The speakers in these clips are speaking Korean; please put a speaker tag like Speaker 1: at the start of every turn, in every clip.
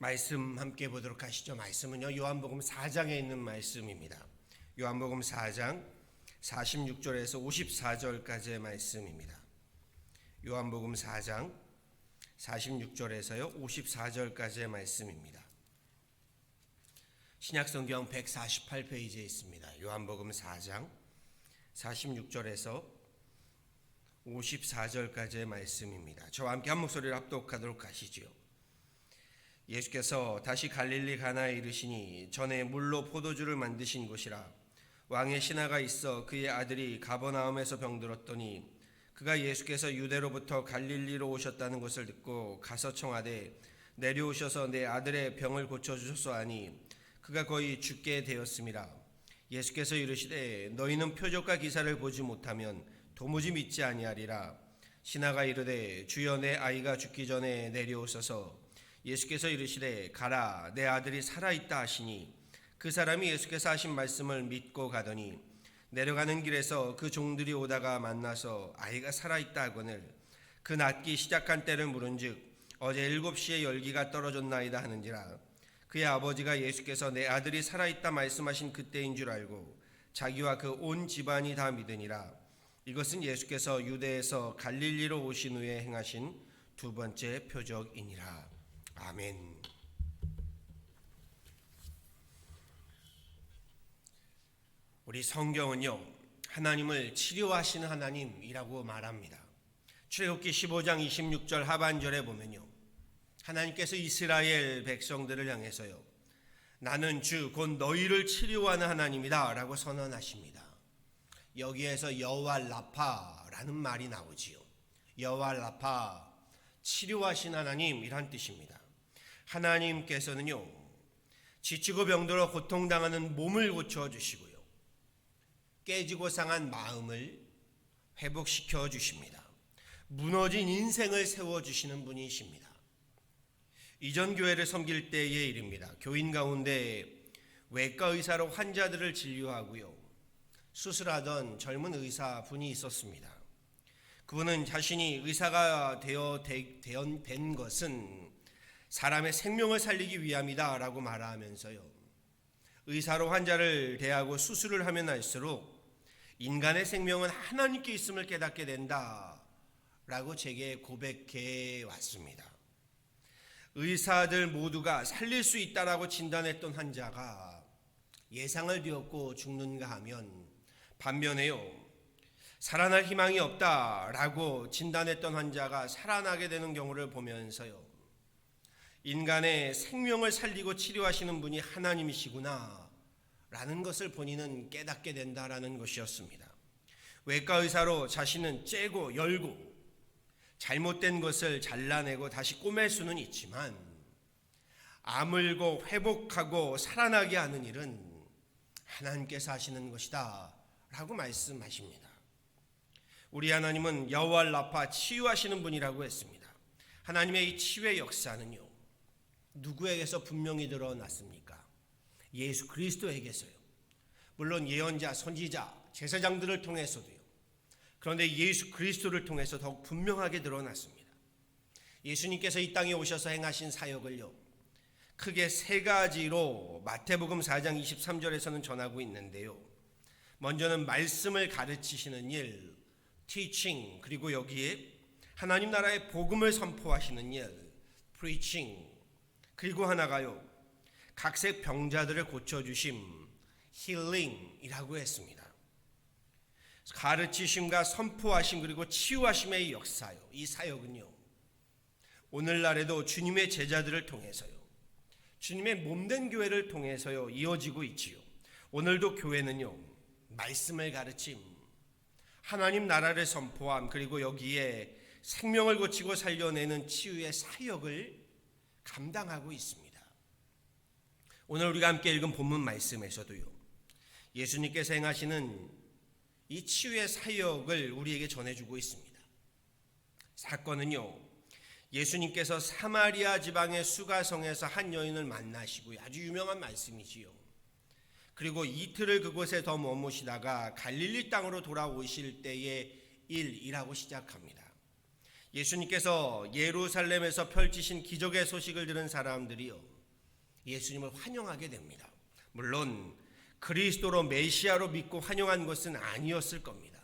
Speaker 1: 말씀 함께 보도록 하시죠. 말씀은요, 요한복음 4장에 있는 말씀입니다. 요한복음 4장 46절에서 54절까지의 말씀입니다. 요한복음 4장 46절에서요 54절까지의 말씀입니다. 신약성경 148페이지에 있습니다. 요한복음 4장 46절에서 54절까지의 말씀입니다. 저와 함께 한 목소리를 합독하도록 하시지요. 예수께서 다시 갈릴리 가나에 이르시니 전에 물로 포도주를 만드신 곳이라. 왕의 신하가 있어 그의 아들이 가버나움에서 병들었더니 그가 예수께서 유대로부터 갈릴리로 오셨다는 것을 듣고 가서 청하되 내려오셔서 내 아들의 병을 고쳐주소서 하니 그가 거의 죽게 되었음이라. 예수께서 이르시되 너희는 표적과 기사를 보지 못하면 도무지 믿지 아니하리라. 신하가 이르되 주여 내 아이가 죽기 전에 내려오소서. 예수께서 이르시되 가라 내 아들이 살아있다 하시니 그 사람이 예수께서 하신 말씀을 믿고 가더니 내려가는 길에서 그 종들이 오다가 만나서 아이가 살아있다 하거늘 그 낫기 시작한 때를 물은즉 어제 7시에 열기가 떨어졌나이다 하는지라. 그의 아버지가 예수께서 내 아들이 살아있다 말씀하신 그때인 줄 알고 자기와 그 온 집안이 다 믿으니라. 이것은 예수께서 유대에서 갈릴리로 오신 후에 행하신 두 번째 표적이니라. 아멘. 우리 성경은요, 하나님을 치료하시는 하나님이라고 말합니다. 출애굽기 15장 26절 하반절에 보면요, 하나님께서 이스라엘 백성들을 향해서요, 나는 주 곧 너희를 치료하는 하나님이다 라고 선언하십니다. 여기에서 여호와 라파라는 말이 나오지요. 여호와 라파, 치료하신 하나님이란 뜻입니다. 하나님께서는요, 지치고 병들어 고통당하는 몸을 고쳐주시고요, 깨지고 상한 마음을 회복시켜 주십니다. 무너진 인생을 세워주시는 분이십니다. 이전 교회를 섬길 때의 일입니다. 교인 가운데 외과 의사로 환자들을 진료하고요, 수술하던 젊은 의사분이 있었습니다. 그분은 자신이 의사가 된 것은 사람의 생명을 살리기 위함이다 라고 말하면서요, 의사로 환자를 대하고 수술을 하면 할수록 인간의 생명은 하나님께 있음을 깨닫게 된다 라고 제게 고백해 왔습니다. 의사들 모두가 살릴 수 있다라고 진단했던 환자가 예상을 뒤엎고 죽는가 하면, 반면에요, 살아날 희망이 없다라고 진단했던 환자가 살아나게 되는 경우를 보면서요, 인간의 생명을 살리고 치료하시는 분이 하나님이시구나 라는 것을 본인은 깨닫게 된다라는 것이었습니다. 외과 의사로 자신은 째고 열고 잘못된 것을 잘라내고 다시 꼬맬 수는 있지만 아물고 회복하고 살아나게 하는 일은 하나님께서 하시는 것이다 라고 말씀하십니다. 우리 하나님은 여호와 라파, 치유하시는 분이라고 했습니다. 하나님의 이 치유의 역사는요, 누구에게서 분명히 드러났습니까? 예수 그리스도에게서요. 물론 예언자, 선지자, 제사장들을 통해서도요. 그런데 예수 그리스도를 통해서 더욱 분명하게 드러났습니다. 예수님께서 이 땅에 오셔서 행하신 사역을요, 크게 세 가지로 마태복음 4장 23절에서는 전하고 있는데요. 먼저는 말씀을 가르치시는 일, teaching, 그리고 여기에 하나님 나라의 복음을 선포하시는 일, preaching, 그리고 하나가요, 각색 병자들을 고쳐주심, healing이라고 했습니다. 가르치심과 선포하심 그리고 치유하심의 역사요, 이 사역은요, 오늘날에도 주님의 제자들을 통해서요, 주님의 몸된 교회를 통해서요 이어지고 있지요. 오늘도 교회는요, 말씀을 가르침, 하나님 나라를 선포함, 그리고 여기에 생명을 고치고 살려내는 치유의 사역을 감당하고 있습니다. 오늘 우리가 함께 읽은 본문 말씀에서도요, 예수님께서 행하시는 이 치유의 사역을 우리에게 전해주고 있습니다. 사건은요, 예수님께서 사마리아 지방의 수가성에서 한 여인을 만나시고요, 아주 유명한 말씀이지요. 그리고 이틀을 그곳에 더 머무시다가 갈릴리 땅으로 돌아오실 때의 일이라고 시작합니다. 예수님께서 예루살렘에서 펼치신 기적의 소식을 들은 사람들이요, 예수님을 환영하게 됩니다. 물론 그리스도로 메시아로 믿고 환영한 것은 아니었을 겁니다.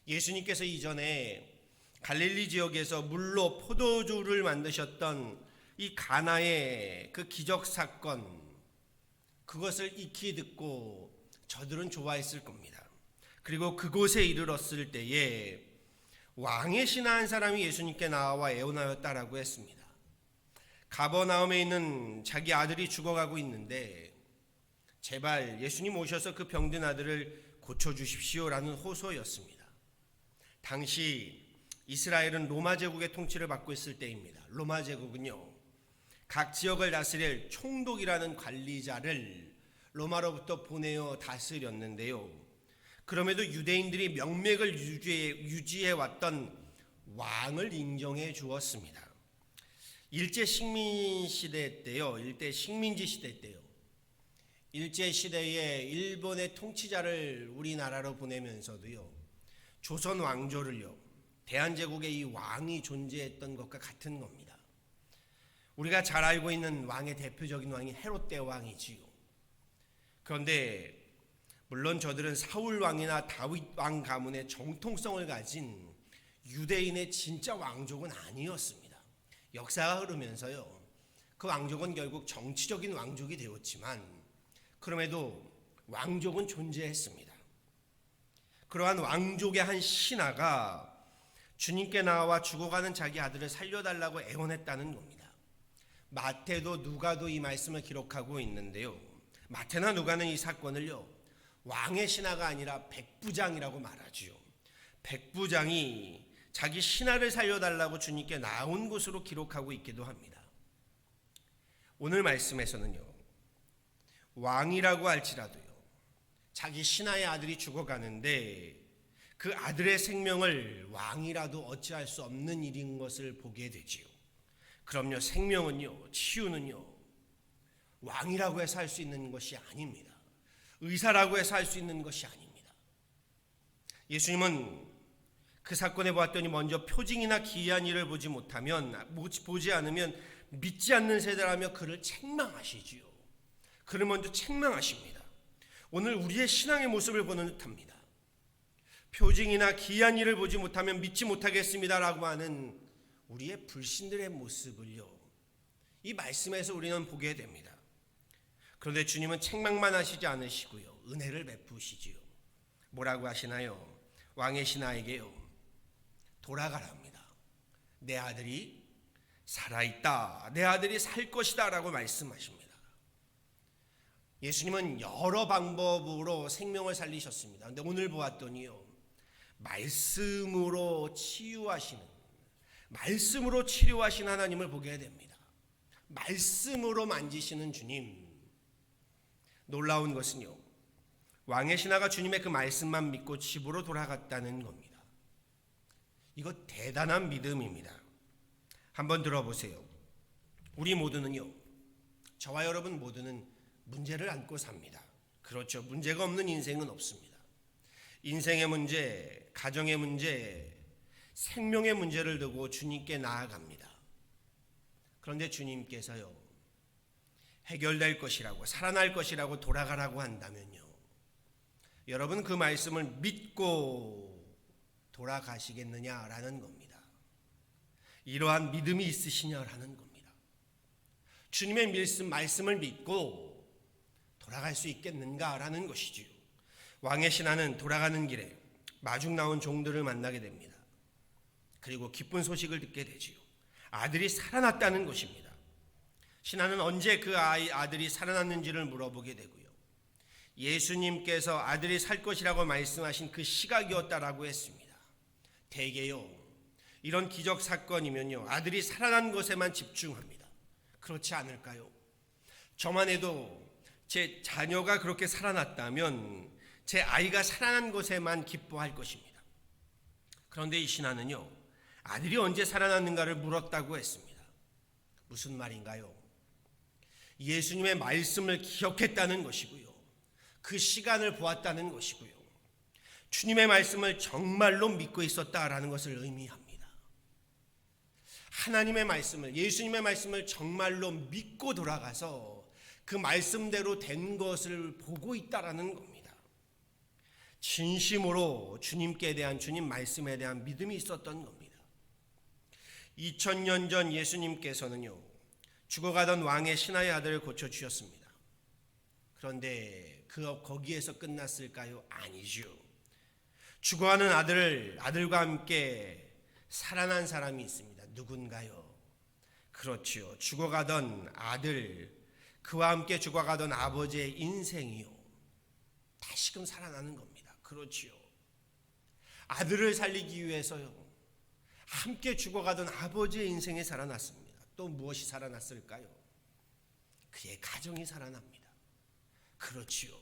Speaker 1: 예수님께서 이전에 갈릴리 지역에서 물로 포도주를 만드셨던 이 가나의 그 기적 사건, 그것을 익히 듣고 저들은 좋아했을 겁니다. 그리고 그곳에 이르렀을 때에 왕의 신하 한 사람이 예수님께 나와 애원하였다라고 했습니다. 가버나움에 있는 자기 아들이 죽어가고 있는데 제발 예수님 오셔서 그 병든 아들을 고쳐주십시오라는 호소였습니다. 당시 이스라엘은 로마 제국의 통치를 받고 있을 때입니다. 로마 제국은요, 각 지역을 다스릴 총독이라는 관리자를 로마로부터 보내어 다스렸는데요, 그럼에도 유대인들이 명맥을 유지해 왔던 왕을 인정해 주었습니다. 일제 식민지 시대 때요, 일제 시대에 일본의 통치자를 우리나라로 보내면서도요, 조선 왕조를요, 대한제국의 이 왕이 존재했던 것과 같은 겁니다. 우리가 잘 알고 있는 왕의 대표적인 왕이 헤롯 대왕이지요. 그런데 물론 저들은 사울 왕이나 다윗 왕 가문의 정통성을 가진 유대인의 진짜 왕족은 아니었습니다. 역사가 흐르면서요, 그 왕족은 결국 정치적인 왕족이 되었지만 그럼에도 왕족은 존재했습니다. 그러한 왕족의 한 신하가 주님께 나와 죽어가는 자기 아들을 살려달라고 애원했다는 겁니다. 마태도 누가도 이 말씀을 기록하고 있는데요, 마태나 누가는 이 사건을요, 왕의 신하가 아니라 백부장이라고 말하지요. 백부장이 자기 신하를 살려달라고 주님께 나온 것으로 기록하고 있기도 합니다. 오늘 말씀에서는요, 왕이라고 할지라도요, 자기 신하의 아들이 죽어가는데 그 아들의 생명을 왕이라도 어찌할 수 없는 일인 것을 보게 되지요. 그럼요, 생명은요, 치유는요, 왕이라고 해서 할 수 있는 것이 아닙니다. 의사라고 해서 할 수 있는 것이 아닙니다. 예수님은 그 사건에 보았더니 먼저 표징이나 기이한 일을 보지 않으면 믿지 않는 세대라며 그를 책망하시지요. 그를 먼저 책망하십니다. 오늘 우리의 신앙의 모습을 보는 듯합니다. 표징이나 기이한 일을 보지 못하면 믿지 못하겠습니다라고 하는 우리의 불신들의 모습을요, 이 말씀에서 우리는 보게 됩니다. 그런데 주님은 책망만 하시지 않으시고요, 은혜를 베푸시지요. 뭐라고 하시나요? 왕의 신하에게요, 돌아가라 합니다. 내 아들이 살아있다, 내 아들이 살 것이다 라고 말씀하십니다. 예수님은 여러 방법으로 생명을 살리셨습니다. 그런데 오늘 보았더니요, 말씀으로 치료하신 하나님을 보게 됩니다. 말씀으로 만지시는 주님. 놀라운 것은요, 왕의 신하가 주님의 그 말씀만 믿고 집으로 돌아갔다는 겁니다. 이거 대단한 믿음입니다. 한번 들어보세요. 우리 모두는요, 저와 여러분 모두는 문제를 안고 삽니다. 그렇죠. 문제가 없는 인생은 없습니다. 인생의 문제, 가정의 문제, 생명의 문제를 두고 주님께 나아갑니다. 그런데 주님께서요, 해결될 것이라고, 살아날 것이라고 돌아가라고 한다면요, 여러분 그 말씀을 믿고 돌아가시겠느냐라는 겁니다. 이러한 믿음이 있으시냐라는 겁니다. 주님의 말씀을 믿고 돌아갈 수 있겠는가라는 것이지요. 왕의 신하는 돌아가는 길에 마중 나온 종들을 만나게 됩니다. 그리고 기쁜 소식을 듣게 되지요. 아들이 살아났다는 것입니다. 신하는 언제 그 아들이 살아났는지를 물어보게 되고요, 예수님께서 아들이 살 것이라고 말씀하신 그 시각이었다라고 했습니다. 대개요, 이런 기적 사건이면요, 아들이 살아난 것에만 집중합니다. 그렇지 않을까요? 저만 해도 제 자녀가 그렇게 살아났다면 제 아이가 살아난 것에만 기뻐할 것입니다. 그런데 이 신하는요, 아들이 언제 살아났는가를 물었다고 했습니다. 무슨 말인가요? 예수님의 말씀을 기억했다는 것이고요, 그 시간을 보았다는 것이고요, 주님의 말씀을 정말로 믿고 있었다라는 것을 의미합니다. 하나님의 말씀을, 예수님의 말씀을 정말로 믿고 돌아가서 그 말씀대로 된 것을 보고 있다라는 겁니다. 진심으로 주님께 대한, 주님 말씀에 대한 믿음이 있었던 겁니다. 2000년 전 예수님께서는요, 죽어가던 왕의 신하의 아들을 고쳐주셨습니다. 그런데 거기에서 끝났을까요? 아니죠. 죽어가는 아들과 함께 살아난 사람이 있습니다. 누군가요? 그렇지요. 죽어가던 아들, 그와 함께 죽어가던 아버지의 인생이요, 다시금 살아나는 겁니다. 그렇지요. 아들을 살리기 위해서요, 함께 죽어가던 아버지의 인생이 살아났습니다. 또 무엇이 살아났을까요? 그의 가정이 살아납니다. 그렇지요.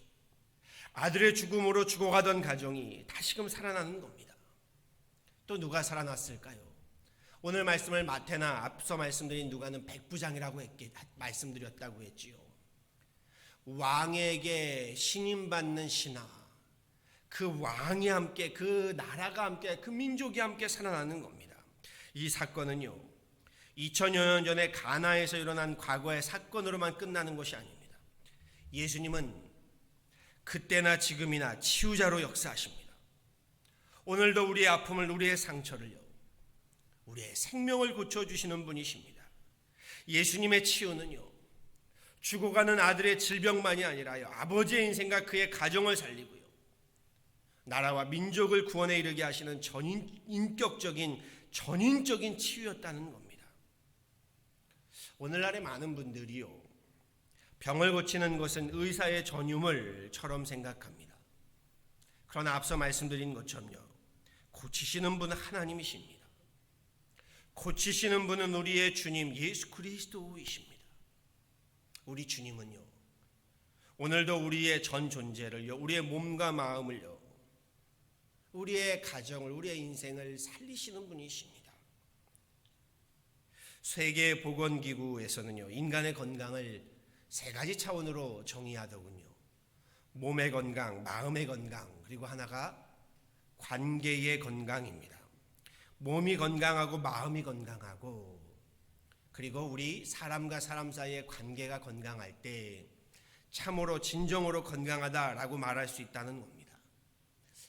Speaker 1: 아들의 죽음으로 죽어가던 가정이 다시금 살아나는 겁니다. 또 누가 살아났을까요? 오늘 말씀을 마태나 앞서 말씀드린 누가는 백부장이라고 말씀드렸다고 했지요. 왕에게 신임받는 신하, 그 왕이 함께, 그 나라가 함께, 그 민족이 함께 살아나는 겁니다. 이 사건은요, 2000여 년 전에 가나에서 일어난 과거의 사건으로만 끝나는 것이 아닙니다. 예수님은 그때나 지금이나 치유자로 역사하십니다. 오늘도 우리의 아픔을, 우리의 상처를요, 우리의 생명을 고쳐주시는 분이십니다. 예수님의 치유는요, 죽어가는 아들의 질병만이 아니라요, 아버지의 인생과 그의 가정을 살리고요, 나라와 민족을 구원에 이르게 하시는 전인적인 치유였다는 겁니다. 오늘날의 많은 분들이요, 병을 고치는 것은 의사의 전유물처럼 생각합니다. 그러나 앞서 말씀드린 것처럼요, 고치시는 분은 하나님이십니다. 고치시는 분은 우리의 주님 예수 그리스도이십니다. 우리 주님은요, 오늘도 우리의 전 존재를요, 우리의 몸과 마음을요, 우리의 가정을, 우리의 인생을 살리시는 분이십니다. 세계보건기구에서는요, 인간의 건강을 세 가지 차원으로 정의하더군요. 몸의 건강, 마음의 건강, 그리고 하나가 관계의 건강입니다. 몸이 건강하고 마음이 건강하고, 그리고 우리 사람과 사람 사이의 관계가 건강할 때 참으로 진정으로 건강하다라고 말할 수 있다는 겁니다.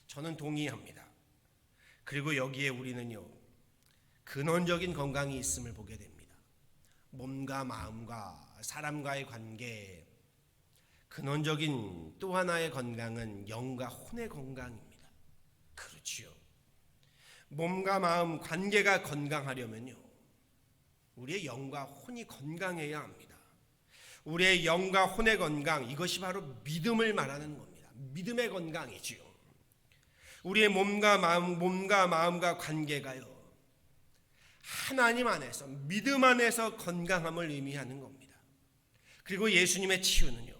Speaker 1: 저는 동의합니다. 그리고 여기에 우리는요, 근원적인 건강이 있음을 보게 됩니다. 몸과 마음과 사람과의 관계, 근원적인 또 하나의 건강은 영과 혼의 건강입니다. 그렇지요. 몸과 마음 관계가 건강하려면요, 우리의 영과 혼이 건강해야 합니다. 우리의 영과 혼의 건강, 이것이 바로 믿음을 말하는 겁니다. 믿음의 건강이지요. 우리의 몸과 마음과 관계가요, 하나님 안에서, 믿음 안에서 건강함을 의미하는 겁니다. 그리고 예수님의 치유는요,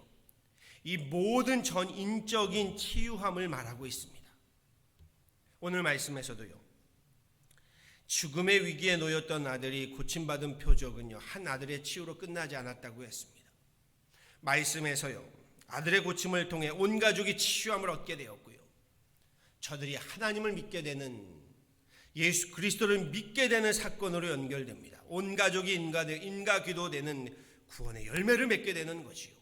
Speaker 1: 이 모든 전인적인 치유함을 말하고 있습니다. 오늘 말씀에서도요, 죽음의 위기에 놓였던 아들이 고침받은 표적은요, 한 아들의 치유로 끝나지 않았다고 했습니다. 말씀에서요, 아들의 고침을 통해 온 가족이 치유함을 얻게 되었고요, 저들이 하나님을 믿게 되는, 예수 그리스도를 믿게 되는 사건으로 연결됩니다. 온 가족이 인가기도되는 구원의 열매를 맺게 되는 것이요,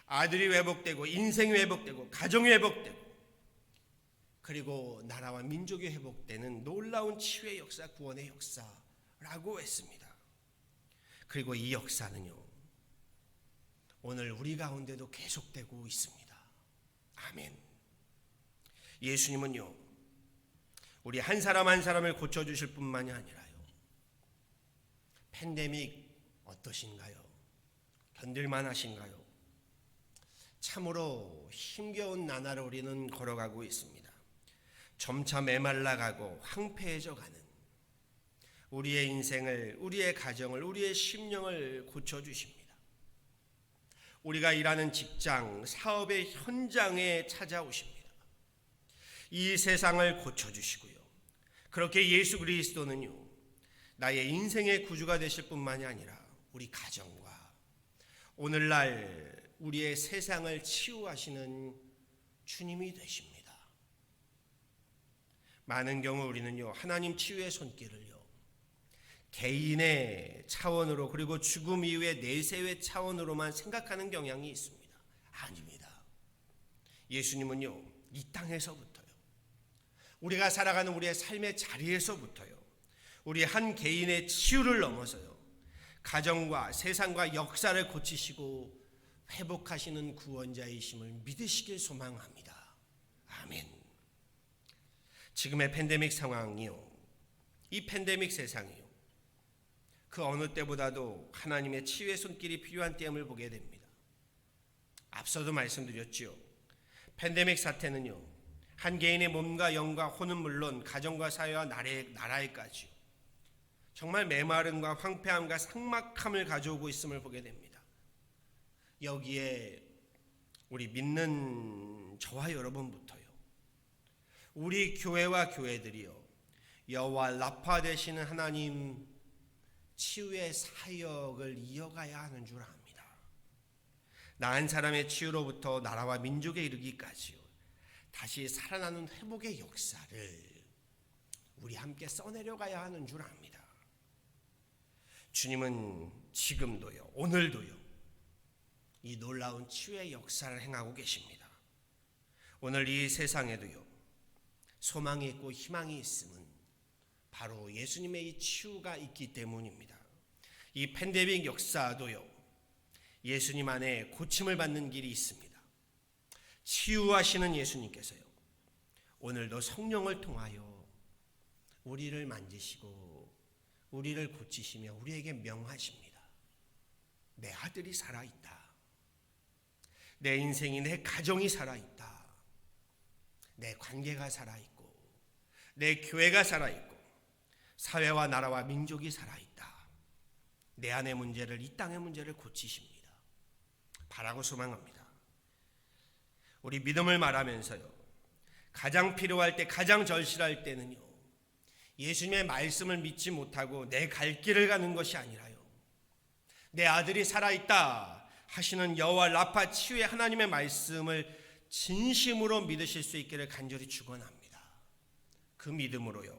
Speaker 1: 아들이 회복되고, 인생이 회복되고, 가정이 회복되고, 그리고 나라와 민족이 회복되는 놀라운 치유의 역사, 구원의 역사라고 했습니다. 그리고 이 역사는요, 오늘 우리 가운데도 계속되고 있습니다. 아멘. 예수님은요, 우리 한 사람 한 사람을 고쳐주실 뿐만이 아니라요, 팬데믹 어떠신가요? 견딜만 하신가요? 참으로 힘겨운 나날을 우리는 걸어가고 있습니다. 점차 메말라가고 황폐해져 가는 우리의 인생을, 우리의 가정을, 우리의 심령을 고쳐주십니다. 우리가 일하는 직장, 사업의 현장에 찾아오십니다. 이 세상을 고쳐주시고요, 그렇게 예수 그리스도는요, 나의 인생의 구주가 되실 뿐만이 아니라 우리 가정과 오늘날 우리의 세상을 치유하시는 주님이 되십니다. 많은 경우 우리는요, 하나님 치유의 손길을요, 개인의 차원으로 그리고 죽음 이후의 내세의 차원으로만 생각하는 경향이 있습니다. 아닙니다. 예수님은요, 이 땅에서부터요, 우리가 살아가는 우리의 삶의 자리에서부터요, 우리 한 개인의 치유를 넘어서요, 가정과 세상과 역사를 고치시고 회복하시는 구원자이심을 믿으시길 소망합니다. 아멘. 지금의 팬데믹 상황이요, 이 팬데믹 세상이요, 그 어느 때보다도 하나님의 치유의 손길이 필요한 때임을 보게 됩니다. 앞서도 말씀드렸지요. 팬데믹 사태는요, 한 개인의 몸과 영과 혼은 물론 가정과 사회와 나라에까지요, 정말 메마름과 황폐함과 삭막함을 가져오고 있음을 보게 됩니다. 여기에 우리 믿는 저와 여러분부터요, 우리 교회와 교회들이요, 여호와 라파 되시는 하나님 치유의 사역을 이어가야 하는 줄 압니다. 나은 사람의 치유로부터 나라와 민족에 이르기까지요, 다시 살아나는 회복의 역사를 우리 함께 써내려가야 하는 줄 압니다. 주님은 지금도요, 오늘도요, 이 놀라운 치유의 역사를 행하고 계십니다. 오늘 이 세상에도요, 소망이 있고 희망이 있음은 바로 예수님의 이 치유가 있기 때문입니다. 이 팬데믹 역사도요, 예수님 안에 고침을 받는 길이 있습니다. 치유하시는 예수님께서요, 오늘도 성령을 통하여 우리를 만지시고 우리를 고치시며 우리에게 명하십니다. 내 아들이 살아있다. 내 인생이, 내 가정이 살아있다. 내 관계가 살아있고 내 교회가 살아있고 사회와 나라와 민족이 살아있다. 내 안의 문제를, 이 땅의 문제를 고치십니다. 바라고 소망합니다. 우리 믿음을 말하면서요, 가장 필요할 때, 가장 절실할 때는요, 예수님의 말씀을 믿지 못하고 내 갈 길을 가는 것이 아니라요, 내 아들이 살아있다 하시는 여호와 라파 치유의 하나님의 말씀을 진심으로 믿으실 수 있기를 간절히 축원합니다. 그 믿음으로요,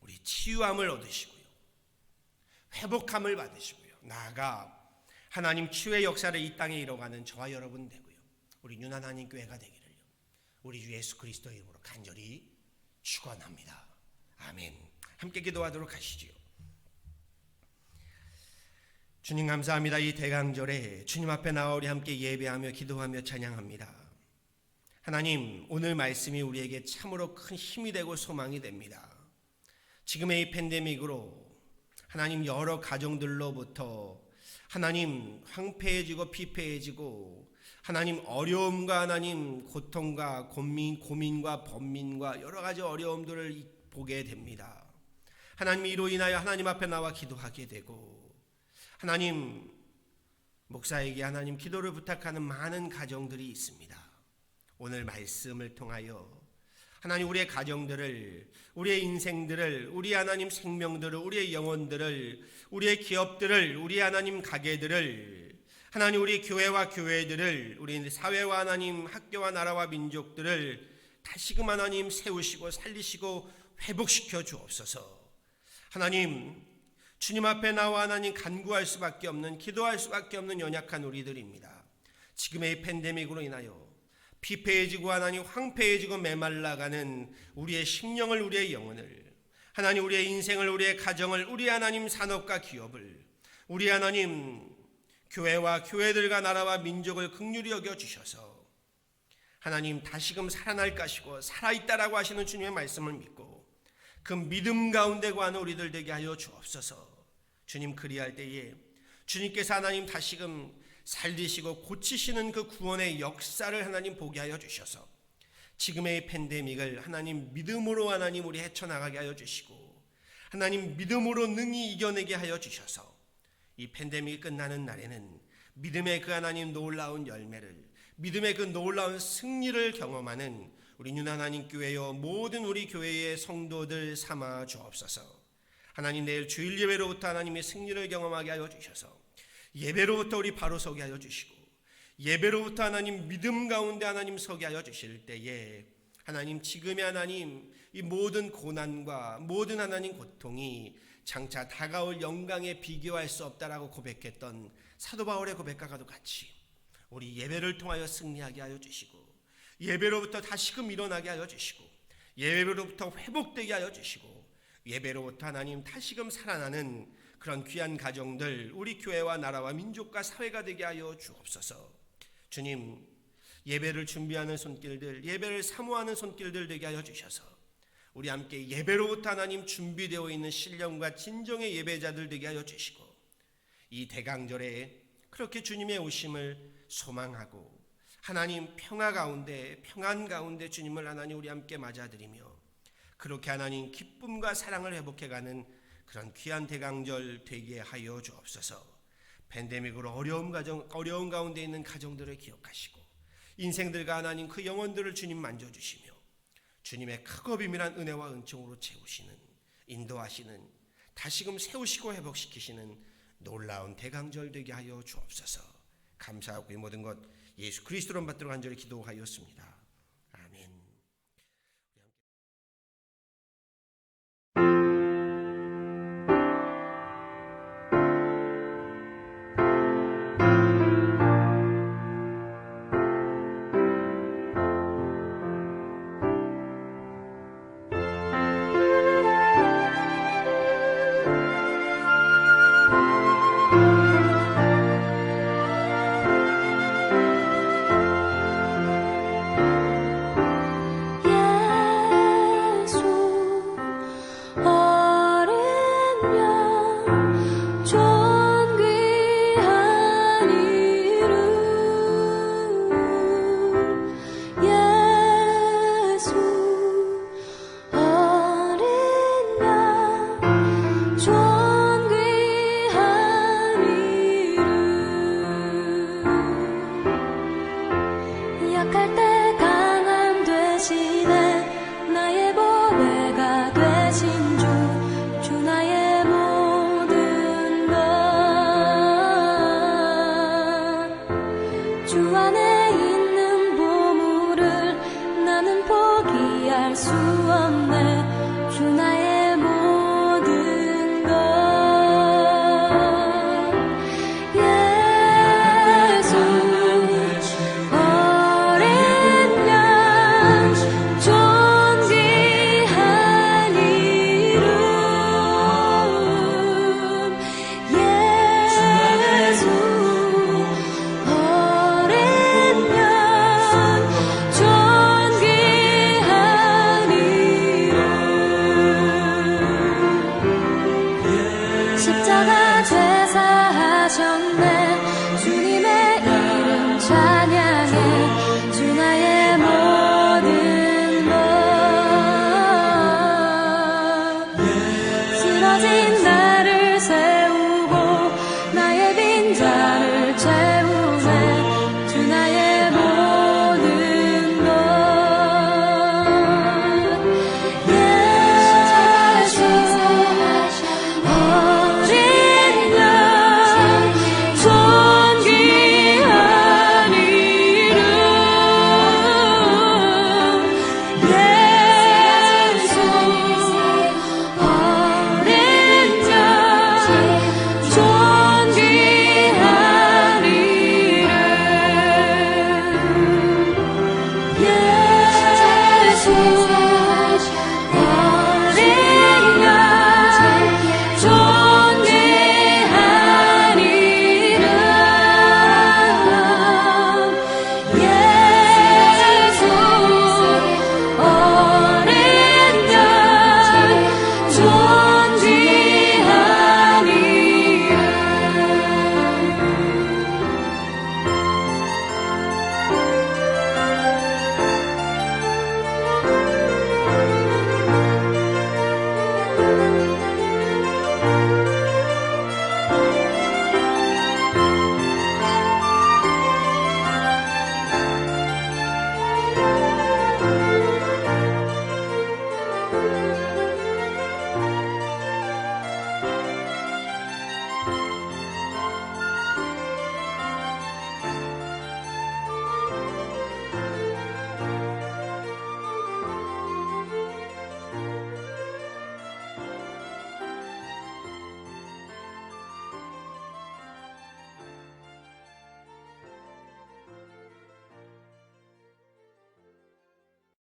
Speaker 1: 우리 치유함을 얻으시고요, 회복함을 받으시고요, 나아가 하나님 치유의 역사를 이 땅에 이뤄가는 저와 여러분 되고요, 우리 윤하나님 교회가 되기를요, 우리 주 예수 그리스도의 이름으로 간절히 축원합니다. 아멘. 함께 기도하도록 하시지요. 주님 감사합니다. 이 대강절에 주님 앞에 나와 우리 함께 예배하며 기도하며 찬양합니다. 하나님, 오늘 말씀이 우리에게 참으로 큰 힘이 되고 소망이 됩니다. 지금의 이 팬데믹으로 하나님 여러 가정들로부터 하나님 황폐해지고 피폐해지고 하나님 어려움과 하나님 고통과 고민과 번민과 여러 가지 어려움들을 보게 됩니다. 하나님, 이로 인하여 하나님 앞에 나와 기도하게 되고 하나님, 목사에게 하나님 기도를 부탁하는 많은 가정들이 있습니다. 오늘 말씀을 통하여 하나님, 우리의 가정들을, 우리의 인생들을, 우리 하나님 생명들을, 우리의 영혼들을, 우리의 기업들을, 우리 하나님 가게들을, 하나님 우리 교회와 교회들을, 우리 사회와 하나님 학교와 나라와 민족들을 다시금 하나님 세우시고 살리시고 회복시켜 주옵소서. 하나님, 주님 앞에 나와 하나님 간구할 수밖에 없는, 기도할 수밖에 없는 연약한 우리들입니다. 지금의 이 팬데믹으로 인하여 피폐해지고 하나님 황폐해지고 메말라가는 우리의 심령을, 우리의 영혼을, 하나님 우리의 인생을, 우리의 가정을, 우리 하나님 산업과 기업을, 우리 하나님 교회와 교회들과 나라와 민족을 긍휼히 여겨 주셔서 하나님 다시금 살아날 것이고 살아있다라고 하시는 주님의 말씀을 믿고 그 믿음 가운데 거하는 우리들 되게 하여 주옵소서. 주님, 그리할 때에 주님께서 하나님 다시금 살리시고 고치시는 그 구원의 역사를 하나님 보게 하여 주셔서 지금의 팬데믹을 하나님 믿음으로 하나님 우리 헤쳐나가게 하여 주시고 하나님 믿음으로 능히 이겨내게 하여 주셔서 이 팬데믹이 끝나는 날에는 믿음의 그 하나님 놀라운 열매를, 믿음의 그 놀라운 승리를 경험하는 우리 윤하나님 교회여 모든 우리 교회의 성도들 삼아 주옵소서. 하나님, 내일 주일 예배로부터 하나님의 승리를 경험하게 하여 주셔서 예배로부터 우리 바로 서게 하여 주시고 예배로부터 하나님 믿음 가운데 하나님 서게 하여 주실 때에 하나님 지금의 하나님 이 모든 고난과 모든 하나님 고통이 장차 다가올 영광에 비교할 수 없다라고 고백했던 사도 바울의 고백과도 같이 우리 예배를 통하여 승리하게 하여 주시고, 예배로부터 다시금 일어나게 하여 주시고, 예배로부터 회복되게 하여 주시고, 예배로부터 하나님 다시금 살아나는 그런 귀한 가정들, 우리 교회와 나라와 민족과 사회가 되게 하여 주옵소서. 주님, 예배를 준비하는 손길들, 예배를 사모하는 손길들 되게 하여 주셔서 우리 함께 예배로부터 하나님 준비되어 있는 신령과 진정의 예배자들 되게 하여 주시고, 이 대강절에 그렇게 주님의 오심을 소망하고 하나님 평화 가운데, 평안 가운데 주님을 하나님 우리 함께 맞아들이며 그렇게 하나님 기쁨과 사랑을 회복해가는 그런 귀한 대강절 되게 하여 주옵소서. 팬데믹으로 어려운 가운데 있는 가정들을 기억하시고, 인생들과 하나님 그 영혼들을 주님 만져주시며 주님의 크고 비밀한 은혜와 은총으로 채우시는, 인도하시는, 다시금 세우시고 회복시키시는 놀라운 대강절 되게 하여 주옵소서. 감사하고 이 모든 것 예수 그리스도로 받들어 간절히 기도하였습니다. 아멘.
Speaker 2: 수 없네.